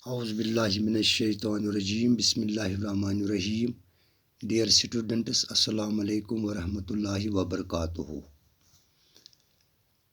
Auzu billahi minesh-shaytanir-rajim. Bismillahir-rahmanir-rahim. Dear students, assalamu alaikum wa rahmatullahi wa barakatuhu.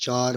4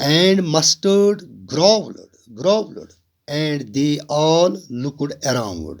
And mustard growled and they all looked around.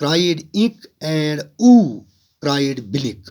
cried ink and oo cried blink,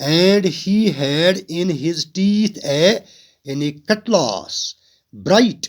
And he had in his teeth a cutlass bright,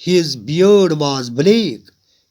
His beard was black,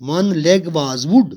One leg was wood,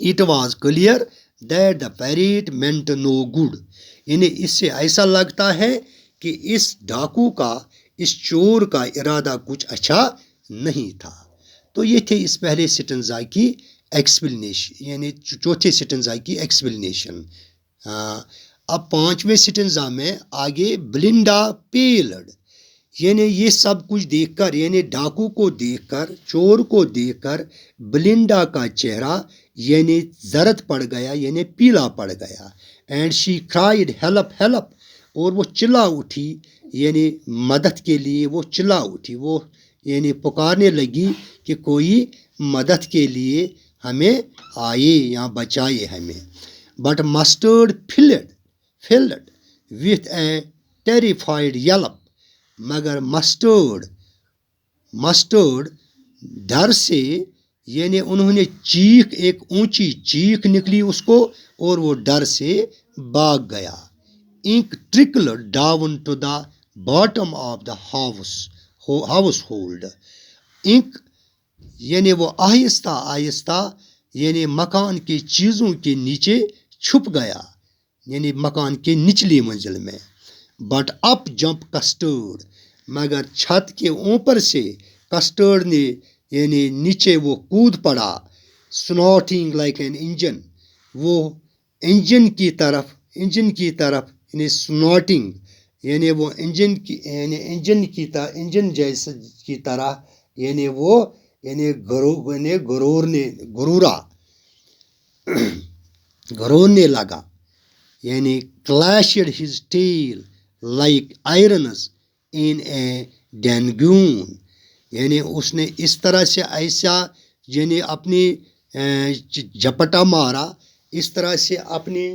It was clear that the parrot meant no good, یعنی اس سے ایسا لگتا ہے کہ اس ڈاکو کا اس چور کا ارادہ کچھ اچھا نہیں تھا۔ تو یہ تھے اس پہلے سٹنزا کی ایکسپلینیشن، یعنی چوتھے سٹنزا کی ایکسپلینیشن۔ اب پانچویں سٹنزا میں آگے بلنڈا پیلڈ، یعنی یہ سب کچھ دیکھ کر، یعنی ڈاکو کو دیکھ کر، چور کو دیکھ کر بلنڈا کا چہرہ یعنی زرد پڑ گیا، یعنی پیلا پڑ گیا۔ And she cried help help, اور وہ چلا اٹھی، یعنی مدد کے لیے وہ چلا اٹھی، وہ یعنی پکارنے لگی کہ کوئی مدد کے لیے ہمیں آئے یا بچائے ہمیں۔ But Mustard fled with a terrified yelp, مگر مسٹرڈ ڈر سے، یعنی انہوں نے چیخ، ایک اونچی چیخ نکلی اس کو، اور وہ ڈر سے بھاگ گیا۔ Ink trickled down to the bottom of the ہاؤس ہولڈ، انک یعنی وہ آہستہ آہستہ یعنی مکان کے چیزوں کے نیچے چھپ گیا، یعنی مکان کے نچلی منزل میں۔ بٹ اپ جمپ کسٹرڈ، مگر چھت کے اوپر سے کسٹرڈ نے یعنی نیچے وہ کود پڑا، سنوٹنگ لائک این انجن، وہ انجن کی طرف یعنی سنوٹنگ، یعنی وہ انجن جیسے کی طرح، یعنی وہ یعنی گھورنے لگا، یعنی کلیشڈ ہز ٹیل لائک آئرنز ان اے ڈینگون، یعنی اس نے اس طرح سے ایسا یعنی اپنی جھپٹا مارا، اس طرح سے اپنی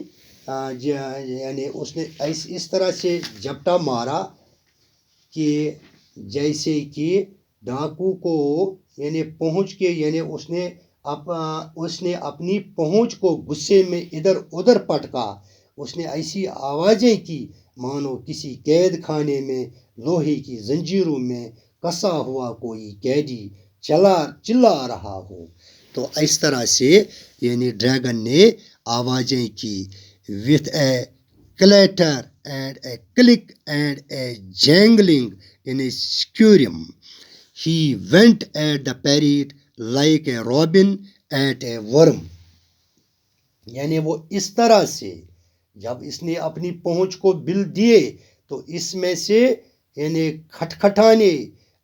یعنی اس نے اس طرح سے جھپٹا مارا کہ جیسے کہ ڈاکو کو یعنی پہنچ کے، یعنی اس نے اپنی پہنچ کو غصے میں ادھر ادھر پٹکا، اس نے ایسی آوازیں کی مانو کسی قید خانے میں لوہے کی زنجیروں میں کسا ہوا کوئی قیدی چلا رہا ہو۔ تو اس طرح سے یعنی ڈریگن نے آوازیں کی، with a clatter and a click and a jangling in a scream. He went at the parrot like a robin at a worm. یعنی وہ اس طرح سے جب اس نے اپنی پہنچ کو بل دیے تو اس میں سے یعنی کھٹکھٹانے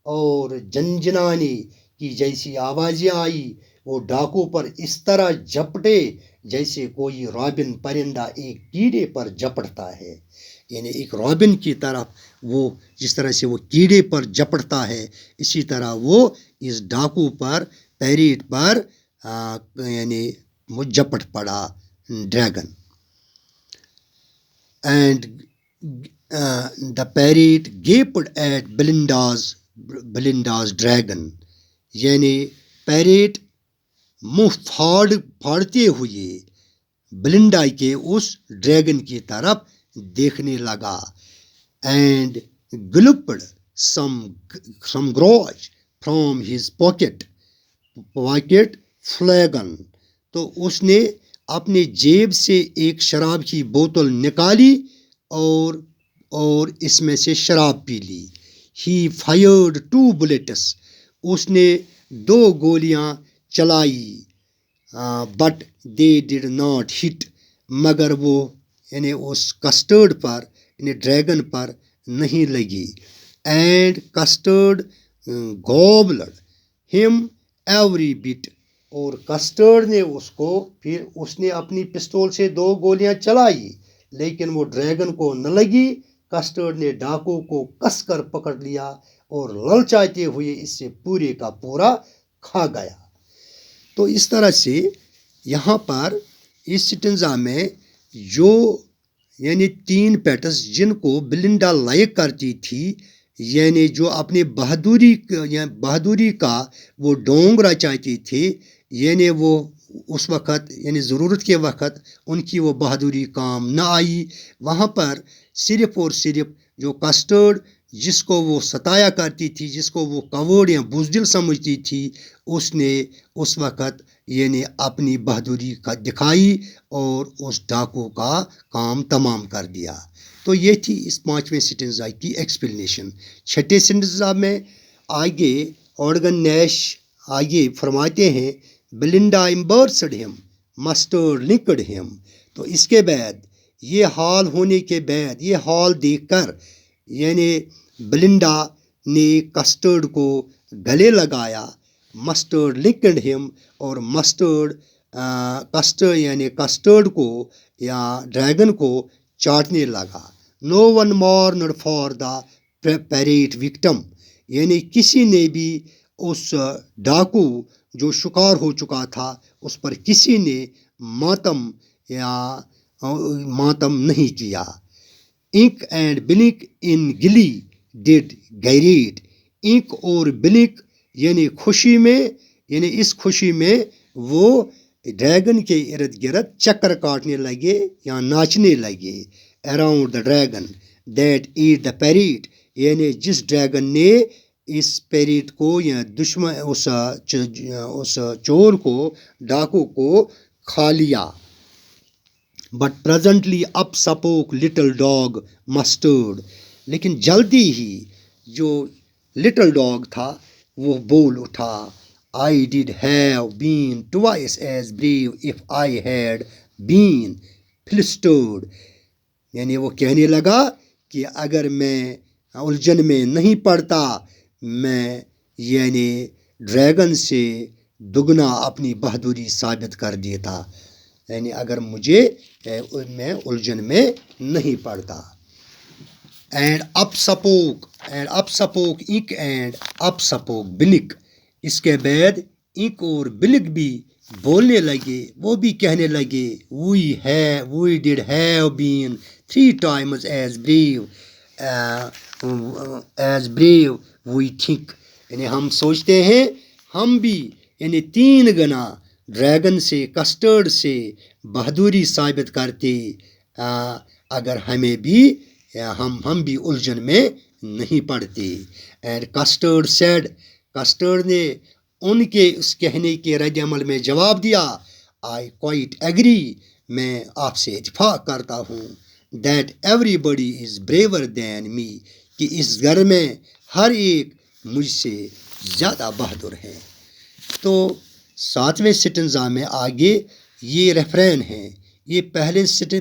اور جنجنانے کی جیسی آوازیں آئی، وہ ڈاکو پر اس طرح جھپٹے جیسے کوئی رابن پرندہ ایک کیڑے پر جھپٹتا ہے، یعنی ایک رابن کی طرف وہ جس طرح سے وہ کیڑے پر جھپٹتا ہے، اسی طرح وہ اس ڈاکو پر، پیریٹ پر یعنی وہ جھپٹ پڑا dragon. And the pirate gaped at Belinda's dragon, یعنی پیریٹ منہ پھاڑتے ہوئے بلنڈا کے اس ڈریگن کی طرف دیکھنے لگا۔ And gulped some grog from his pocket flagon, تو اس نے اپنے جیب سے ایک شراب کی بوتل نکالی اور اس میں سے شراب پی لی۔ ہی فائرڈ 2 bullets، اس نے 2 گولیاں چلائی، but they did not hit, مگر وہ یعنی اس کسٹرڈ پر یعنی ڈریگن پر نہیں لگی۔ اینڈ کسٹرڈ گوبلڈ ہم ایوری بٹ، اور کسٹرڈ نے پھر اس نے اپنی پستول سے 2 گولیاں چلائی، لیکن وہ ڈریگن کو نہ لگی۔ کسٹرڈ نے ڈاکو کو کس کر پکڑ لیا اور للچاتے ہوئے اس سے پورے کا پورا کھا گیا۔ تو اس طرح سے یہاں پر اس سٹنزا میں جو یعنی 3 پیٹس جن کو بلنڈا لائک کرتی تھی، یعنی جو اپنے بہادری کا وہ ڈونگ رچاتے تھے، یعنی وہ اس وقت یعنی ضرورت کے وقت ان کی وہ بہادری کام نہ آئی، وہاں پر صرف اور صرف جو کسٹرڈ جس کو وہ ستایا کرتی تھی، جس کو وہ کورڑ یا بزدل سمجھتی تھی، اس نے اس وقت یعنی اپنی بہادری کا دکھائی اور اس ڈاکو کا کام تمام کر دیا۔ تو یہ تھی اس 5ویں سٹنزا کی ایکسپلینیشن۔ 6 سٹنزا میں آگے اورگن نیش آگے فرماتے ہیں بلنڈا امبرسڈ ہم مسٹرڈ لنکڈ ہم۔ تو اس کے بعد یہ حال ہونے کے بعد، یہ حال دیکھ کر یعنی بلنڈا نے کسٹرڈ کو گلے لگایا، مسٹرڈ لنکڈ ہم، اور کسٹرڈ یعنی کسٹرڈ کو یا ڈریگن کو چاٹنے لگا۔ No one mourned for the pirate victim, یعنی کسی نے بھی اس ڈاکو جو شکار ہو چکا تھا اس پر کسی نے ماتم نہیں کیا۔ انک اینڈ بلنک ان گلی ڈڈ گیریٹ، انک اور بلنک یعنی خوشی میں، یعنی اس خوشی میں وہ ڈریگن کے ارد گرد چکر کاٹنے لگے یا ناچنے لگے۔ Around the dragon that ate the parrot, یعنی جس ڈریگن نے اس پیریٹ کو یا دشمن اس چور کو، ڈاکو کو کھا لیا۔ But presently up spoke little dog Mustard, لیکن جلدی ہی جو لٹل ڈاگ تھا وہ بول اٹھا، I did have been twice as brave if I had been flustered، یعنی وہ کہنے لگا کہ اگر میں الجھن میں نہیں پڑتا میں یعنی ڈریگن سے دگنا اپنی بہادری ثابت کر دیتا، یعنی اگر میں الجھن میں نہیں پڑتا۔ اینڈ اپ سپوک انک اینڈ اپ سپوک بلک، اس کے بعد انک اور بلک بھی بولنے لگے، وہ بھی کہنے لگے we did have been 3 times as brave we think، یعنی ہم سوچتے ہیں ہم بھی یعنی 3 گنا ڈریگن سے، کسٹرڈ سے بہادری ثابت کرتے اگر ہمیں بھی ہم بھی الجھن میں نہیں پڑتے۔ اینڈ کسٹرڈ سیڈ، کسٹرڈ نے ان کے اس کہنے کے رد عمل میں جواب دیا، آئی کوائٹ ایگری، میں آپ سے اتفاق کرتا ہوں، that everybody is braver than me, کہ اس گھر میں ہر ایک مجھ سے زیادہ بہادر ہے۔ تو 7ویں سٹنزا میں آگے یہ ریفرین ہے، یہ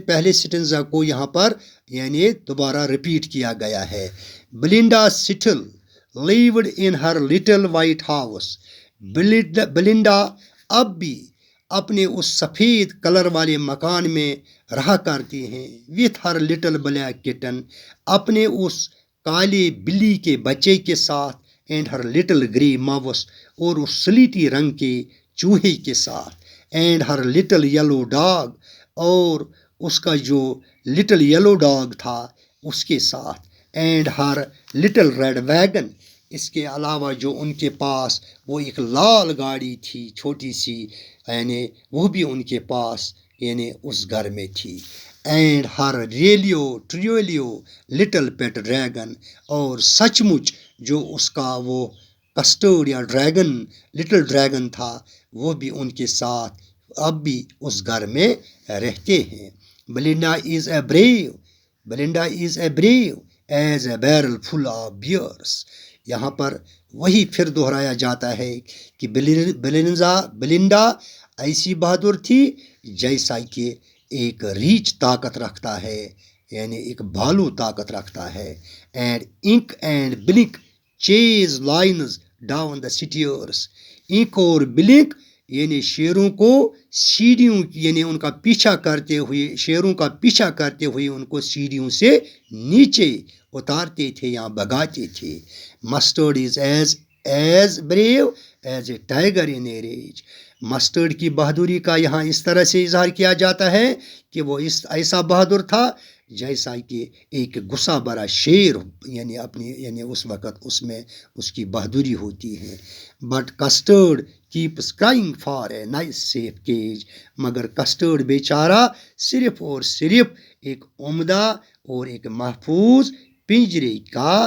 پہلے سٹنزا کو یہاں پر یعنی دوبارہ ریپیٹ کیا گیا ہے۔ بلنڈا still lived in Hare little white house, بلنڈا اب بھی اپنے اس سفید کلر والے مکان میں رہا کرتی ہیں، وتھ ہر لٹل بلیک کٹن، اپنے اس کالے بلی کے بچے کے ساتھ، and her little grey mouse, اور اس سلیٹی رنگ کے چوہے کے ساتھ، and her little yellow dog, اور اس کا جو لٹل یلو ڈاگ تھا اس کے ساتھ، and her little red wagon, اس کے علاوہ جو ان کے پاس وہ ایک لال گاڑی تھی چھوٹی سی، یعنی وہ بھی ان کے پاس یعنی اس گھر میں تھی، and her trulio little pet dragon, اور سچ مچ جو اس کا وہ کسٹرڈ یا ڈریگن لٹل ڈریگن تھا وہ بھی ان کے ساتھ اب بھی اس گھر میں رہتے ہیں۔ Belinda is as brave as a barrel full of bears, یہاں پر وہی پھر دہرایا جاتا ہے کہ بلنڈا ایسی بہادر تھی جیسا کہ ایک ریچھ طاقت رکھتا ہے، یعنی ایک بھالو طاقت رکھتا ہے۔ اینڈ انک اینڈ بلنک چیز لائنز ڈاؤن دا سٹیئرس، انک اور بلنک یعنی شیروں کو سیڑھیوں یعنی ان کا پیچھا کرتے ہوئے، شیروں کا پیچھا کرتے ہوئے ان کو سیڑھیوں سے نیچے اتارتے تھے یا بھگاتے تھے۔ Mustard is as brave as a tiger in a raise, mustard کی بہادری کا یہاں اس طرح سے اظہار کیا جاتا ہے کہ وہ ایسا بہادر تھا جیسا کہ ایک غصہ برا شیر یعنی اس وقت اس میں اس کی بہادری ہوتی ہے۔ But Custard keeps crying for a nice safe cage, مگر کسٹرڈ بیچارہ صرف اور صرف ایک عمدہ اور ایک محفوظ پنجرے کا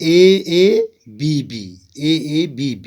AABB, AABB,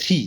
3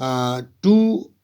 2